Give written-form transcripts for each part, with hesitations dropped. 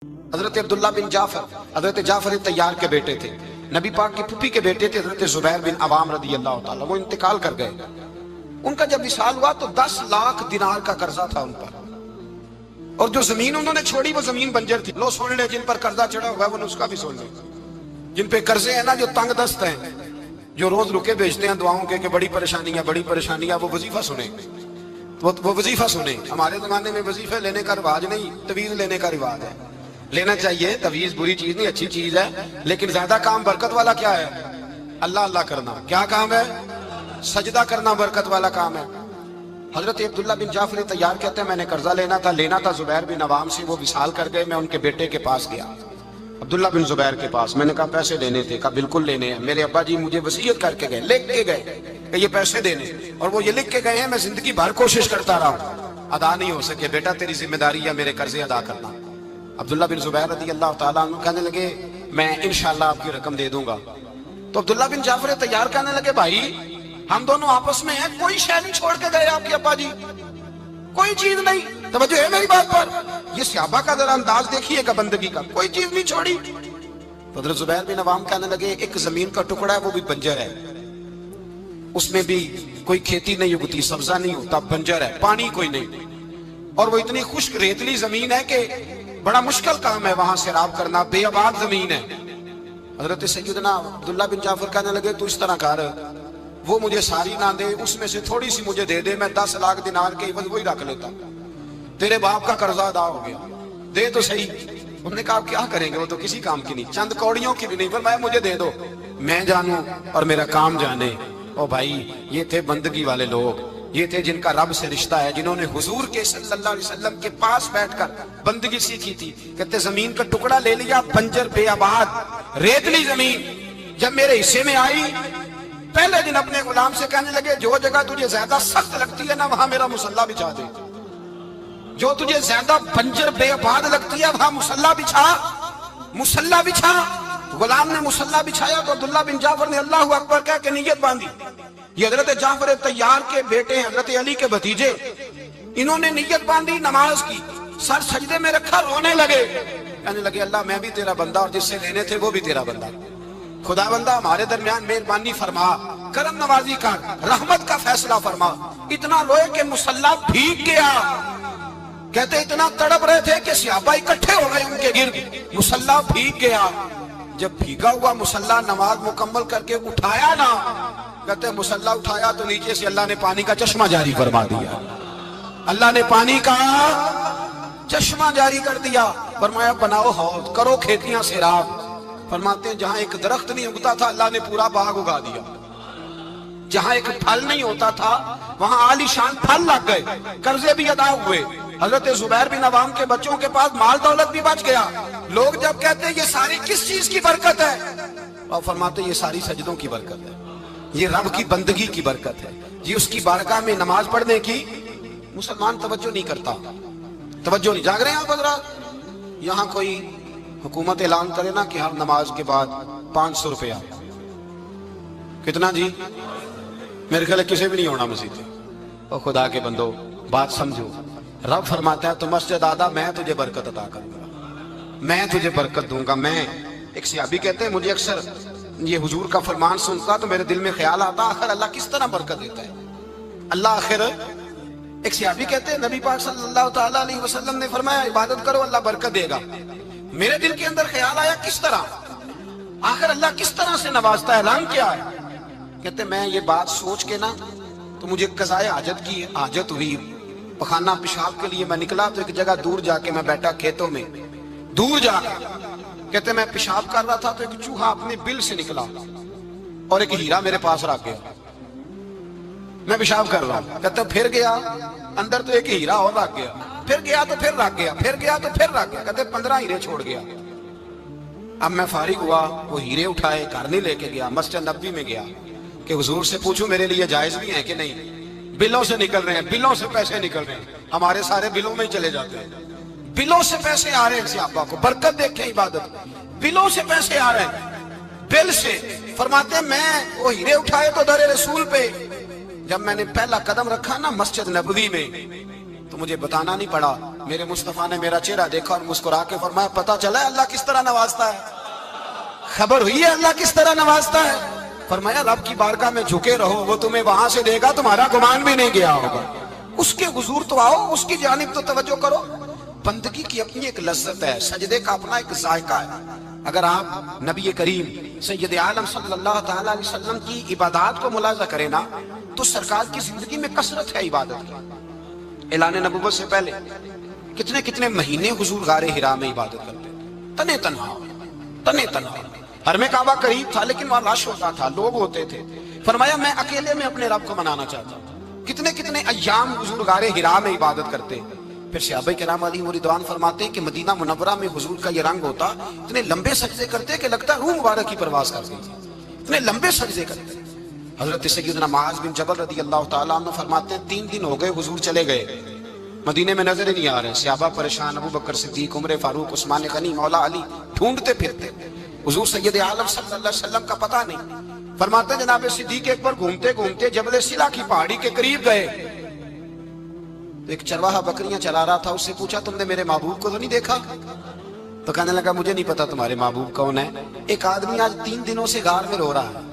حضرت عبداللہ بن جعفر حضرت جعفر تیار کے بیٹے تھے، نبی پاک کی پھوپھی کے بیٹے تھے حضرت زبیر بن عوام رضی اللہ تعالیٰ، وہ انتقال کر گئے۔ ان کا جب وصال ہوا تو 10 لاکھ دینار کا قرضہ تھا ان پر، اور جو زمین انہوں نے چھوڑی وہ زمین بنجر تھی۔ لو سن لے، جن پر قرضہ چڑھا ہوا ہے وہ نسخہ بھی سن لے، جن پہ قرضے ہیں نا، جو تنگ دست ہیں، جو روز رکے بھیجتے ہیں دعاؤں کے کہ بڑی پریشانیاں، وہ وظیفہ سنیں، وہ وظیفہ سنیں۔ ہمارے زمانے میں وظیفے لینے کا رواج نہیں، تویز لینے کا رواج ہے۔ لینا چاہیے، تویز بری چیز نہیں، اچھی چیز ہے، لیکن زیادہ کام برکت والا کیا ہے؟ اللہ اللہ کرنا۔ کیا کام ہے؟ سجدہ کرنا برکت والا کام ہے۔ حضرت عبداللہ بن جعفر تیار کہتے ہیں میں نے قرضہ لینا تھا زبیر بن عوام سے، وہ وصال کر گئے۔ میں ان کے بیٹے کے پاس گیا، عبداللہ بن زبیر کے پاس۔ میں نے کہا پیسے لینے تھے، کہا بالکل لینے ہیں، میرے ابا جی مجھے وصیت کر کے گئے، لکھ کے گئے کہ یہ پیسے دینے، اور وہ یہ لکھ کے گئے ہیں، میں زندگی بھر کوشش کرتا رہا ہوں، ادا نہیں ہو سکے، بیٹا تیری ذمہ داری ہے میرے قرضے ادا کرنا۔ عبداللہ بن زبیر رضی اللہ تعالیٰ عنہ کہنے لگے میں انشاءاللہ آپ کی رقم دے دوں گا۔ تو عبداللہ بن جعفر تیار کہنے لگے بھائی ہم دونوں آپس میں ہیں، کوئی شے نہیں چھوڑ کے گئے آپ کے ابا جی، کوئی چیز نہیں۔ توجہ ہے میری بات پر؟ یہ صحابہ کا ذرا انداز دیکھیے گا بندگی کا، کوئی چیز نہیں چھوڑی۔ تو حضرت زبیر بن عوام کہنے لگے ایک زمین کا ٹکڑا ہے، وہ بھی بنجر ہے، اس میں بھی کوئی کھیتی نہیں اگتی، سبزہ نہیں ہوتا، بنجر ہے، پانی کوئی نہیں، اور وہ اتنی خشک ریتلی زمین ہے کہ بڑا مشکل کام ہے وہاں سیراب کرنا، بے آباد زمین ہے۔ حضرت سیدنا عبداللہ بن جعفر کہنے لگے تو اس طرح کر، وہ مجھے ساری نہ دے، اس میں سے تھوڑی سی مجھے دے دے، میں 10 لاکھ دینار کے عوض وہی رکھ لیتا، تیرے باپ کا قرضہ ادا ہو گیا، دے تو صحیح۔ انہوں نے کہا کیا کریں گے، وہ تو کسی کام کی نہیں، چند کوڑیوں کی بھی نہیں، فرمایا مجھے دے دو، میں جانوں اور میرا کام جانے۔ او بھائی یہ تھے بندگی والے لوگ، یہ تھے جن کا رب سے رشتہ ہے، جنہوں نے حضور کے صلی اللہ علیہ وسلم کے پاس بیٹھ کر بندگی سیکھی تھی۔ کہتے زمین کا ٹکڑا لے لیا، بنجر بے آباد ریتلی زمین، جب میرے حصے میں آئی پہلے دن اپنے غلام سے کہنے لگے جو جگہ تجھے زیادہ سخت لگتی ہے نا وہاں میرا مصلی بچھا دے، جو تجھے زیادہ بنجر بے آباد لگتی ہے وہاں مصلی بچھا۔ غلام نے مصلی بچھایا تو عبداللہ بن جعفر نے اللہ اکبر کہہ کے نیت باندھی۔ یہ حضرت جعفر تیار کے بیٹے ہیں، حضرت علی کے بھتیجے، انہوں نے نیت باندھی، نماز کی، سر سجدے میں رکھا، رونے لگے، کہنے لگے اللہ میں بھی تیرا بندہ اور جس سے لینے تھے وہ بھی تیرا بندہ، خدا بندہ ہمارے درمیان مہربانی فرما، کرم نوازی کر، رحمت کا فیصلہ فرما۔ اتنا روئے کہ مصلی بھیگ گیا۔ کہتے اتنا تڑپ رہے تھے کہ صحابہ اکٹھے ہو گئے ان کے گرد، مصلی بھیگ گیا۔ جب بھیگا ہوا مصلی نماز مکمل کر کے اٹھایا نا، کہتے مصلی اٹھایا تو نیچے سے اللہ نے پانی کا چشمہ جاری فرما دیا، اللہ نے پانی کا چشمہ جاری کر دیا۔ فرمایا بناؤ حوض، کرو کھیتیاں سیراب۔ فرماتے ہیں جہاں ایک درخت نہیں اگتا تھا اللہ نے پورا باغ اگا دیا، جہاں ایک پھل نہیں ہوتا تھا وہاں عالی شان پھل لگ گئے، قرضے بھی ادا ہوئے۔ حضرت زبیر بن عوام کے بچوں کے پاس مال دولت بھی بچ گیا۔ لوگ جب کہتے ہیں یہ ساری کس چیز کی برکت ہے، اور فرماتے ہیں یہ ساری سجدوں کی برکت ہے، یہ رب کی بندگی کی برکت ہے، یہ اس کی بارگاہ میں نماز پڑھنے کی۔ مسلمان توجہ نہیں کرتا، توجہ نہیں۔ جاگ رہے ہیں آپ حضرات؟ یہاں کوئی حکومت اعلان کرے نا کہ ہر نماز کے بعد 500 روپیہ، کتنا جی؟ میرے خیال ہے کسی بھی نہیں ہونا مسجد۔ اور خدا کے بندو بات سمجھو، رب فرماتا ہے تو مسجد آدھا میں تجھے برکت عطا کروں گا، میں تجھے برکت دوں گا۔ میں ایک صحابی کہتے ہیں مجھے اکثر یہ حضور کا فرمان سنتا تو میرے دل میں خیال آتا آخر اللہ کس طرح برکت دیتا ہے اللہ آخر۔ ایک صحابی کہتے ہیں نبی پاک صلی اللہ تعالیٰ علیہ وسلم نے فرمایا عبادت کرو اللہ برکت دے گا۔ میرے دل کے اندر خیال آیا کس طرح، آخر اللہ کس طرح سے نوازتا ہے، اعلان کیا ہے؟ کہتے میں یہ بات سوچ کے نا تو مجھے قضائے حاجت کی حاجت ہوئی، پخانہ پیشاب کے لیے میں نکلا تو ایک جگہ دور جا کے میں بیٹھا کھیتوں میں، دور جا کے کہتے میں پیشاب کر رہا تھا تو ایک چوہا اپنے بل سے نکلا اور ایک ہیرا میرے پاس رکھ گیا، میں پیشاب کر رہا ہوں، کہتے پھر گیا اندر تو ایک ہیرا اور رکھ گیا، پھر گیا تو پھر رکھ گیا، پھر گیا تو پھر رکھ گیا، کہتے 15 ہیرے چھوڑ گیا۔ اب میں فارغ ہوا، وہ ہیرے اٹھائے گھر نہیں لے کے گیا، مسجد نبوی میں گیا کہ حضور سے پوچھوں میرے لیے جائز بھی ہیں کہ نہیں، بلوں سے نکل رہے ہیں، بلوں سے پیسے نکل رہے ہیں، ہمارے سارے بلوں میں چلے جاتے ہیں، بلوں سے پیسے آ رہے ہیں صحابہ کو، برکت دیکھیں عبادت، بلوں سے پیسے آ رہے ہیں، بل سے۔ فرماتے ہیں میں وہ ہیرے اٹھائے تو در رسول پہ، جب میں نے پہلا قدم رکھا نا مسجد نبوی میں، تو مجھے بتانا نہیں پڑا، میرے مصطفیٰ نے میرا چہرہ دیکھا اور مسکرا کے فرمایا پتہ چلا ہے اللہ کس طرح نوازتا ہے، خبر ہوئی ہے اللہ کس طرح نوازتا ہے؟ فرمایا رب کی بارگاہ میں جھکے رہو، وہ تمہیں وہاں سے دے گا تمہارا گمان بھی نہیں گیا ہوگا۔ اس کے حضور تو آؤ، اس کی جانب تو توجہ کرو۔ بندگی کی اپنی ایک لذت ہے، سجدے کا اپنا ایک ذائقہ ہے۔ اگر آپ نبی کریم سید عالم صلی اللہ تعالی علیہ وسلم کی عبادات کو ملاحظہ کریں نا تو سرکار کی زندگی میں کثرت ہے عبادت کی۔ اعلان نبوت سے پہلے کتنے کتنے مہینے حضور غار حرا میں عبادت کرتے تھے، تنے تنہا۔ حرم کعبہ قریب تھا لیکن وہاں رش ہوتا تھا، لوگ ہوتے تھے۔ فرمایا میں اکیلے میں اپنے رب کو منانا چاہتا ہوں۔ کتنے کتنے ایام حضور غار حرا میں عبادت کرتے۔ پھر صحابہ کرام علیہ رضوان فرماتے ہیں کہ مدینہ منورہ میں حضور کا یہ رنگ ہوتا، اتنے لمبے سجدے کرتے کہ لگتا روح مبارک کی پرواز کر گئی، اتنے لمبے سجدے کرتے۔ حضرت سیدنا معاذ بن جبل رضی اللہ تعالیٰ عنہ فرماتے ہیں 3 دن ہو گئے حضور چلے گئے، مدینے میں نظر ہی نہیں آ رہے۔ صحابہ پریشان، ابو بکر صدیق، عمر فاروق، عثمان غنی، مولا علی ڈھونڈتے پھرتے، حضور سید عالم صلی اللہ علیہ وسلم کا پتہ نہیں۔ فرماتے ہیں جناب صدیق ایک بار گھومتے گھومتے جبل سلا کی پہاڑی کے قریب گئے تو ایک چرواہا بکریاں چلا رہا تھا، اس سے پوچھا تم نے میرے محبوب کو تو نہیں دیکھا؟ تو کہنے لگا مجھے نہیں پتا تمہارے محبوب کون ہے۔ ایک آدمی آج 3 دنوں سے غار میں رو رہا ہے،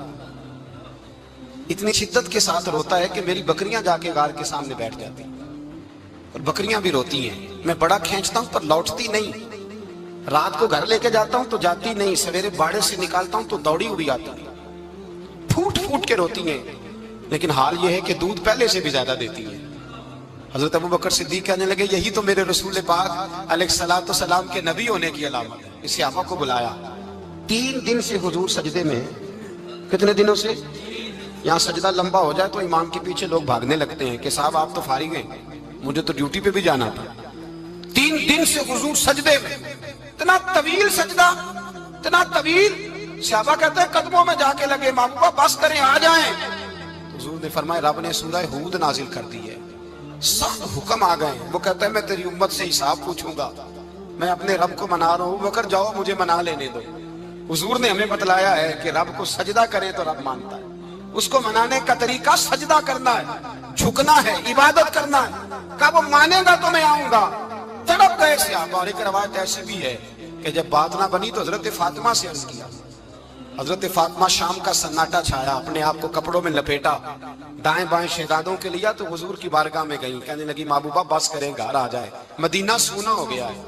اتنی شدت کے ساتھ روتا ہے کہ میری بکریاں جا کے غار کے سامنے بیٹھ جاتی اور بکریاں بھی روتی ہیں، میں بڑا کھینچتا ہوں پر لوٹتی نہیں، رات کو گھر لے کے جاتا ہوں تو جاتی نہیں، سویرے باڑے سے نکالتا ہوں تو دوڑی ہوئی آتی ہے، پھوٹ پھوٹ کے روتی ہیں، لیکن حال یہ ہے کہ دودھ پہلے سے بھی زیادہ دیتی ہیں۔ حضرت ابو بکر صدیق کہنے لگے یہی تو میرے رسول پاک علیہ الصلوۃ والسلام کے نبی ہونے کی علامت ہے۔ اس صحابہ کو بلایا، 3 دن سے حضور سجدے میں، کتنے دنوں سے؟ یہاں سجدہ لمبا ہو جائے تو امام کے پیچھے لوگ بھاگنے لگتے ہیں کہ صاحب آپ تو فارغ ہیں، مجھے تو ڈیوٹی پہ بھی جانا تھا۔ 3 دن سے حضور سجدے میں، اتنا طویل سجدہ، اتنا طویل۔ صحابہ کہتے ہیں قدموں میں جا کے لگے، محبوبہ بس کریں آ جائیں۔ حضور نے فرمایا رب نے سورہ ہود نازل کر دی ہے، سخت حکم آ گئے۔ وہ کہتا ہے میں تیری امت سے حساب پوچھوں گا، میں اپنے رب کو منا رہا ہوں، بکر جاؤ مجھے منا لینے دو۔ حضور نے ہمیں بتلایا ہے کہ رب کو سجدہ کریں تو رب مانتا ہے، اس کو منانے کا طریقہ سجدہ کرنا ہے، جھکنا ہے، عبادت کرنا ہے۔ کہا وہ مانے گا تو میں آؤں گا۔ تڑپ گئے صحابہ۔ اور ایک روایت ایسی بھی ہے کہ جب بات نہ بنی تو حضرت فاطمہ سے عرض کیا۔ حضرت فاطمہ شام کا سناٹا چھایا، اپنے آپ کو کپڑوں میں لپیٹا، دائیں بائیں شہزادوں کے لیا تو حضور کی بارگاہ میں گئیں، کہنے لگی محبوبہ بس کریں گھر آ جائے، مدینہ سونا ہو گیا ہے۔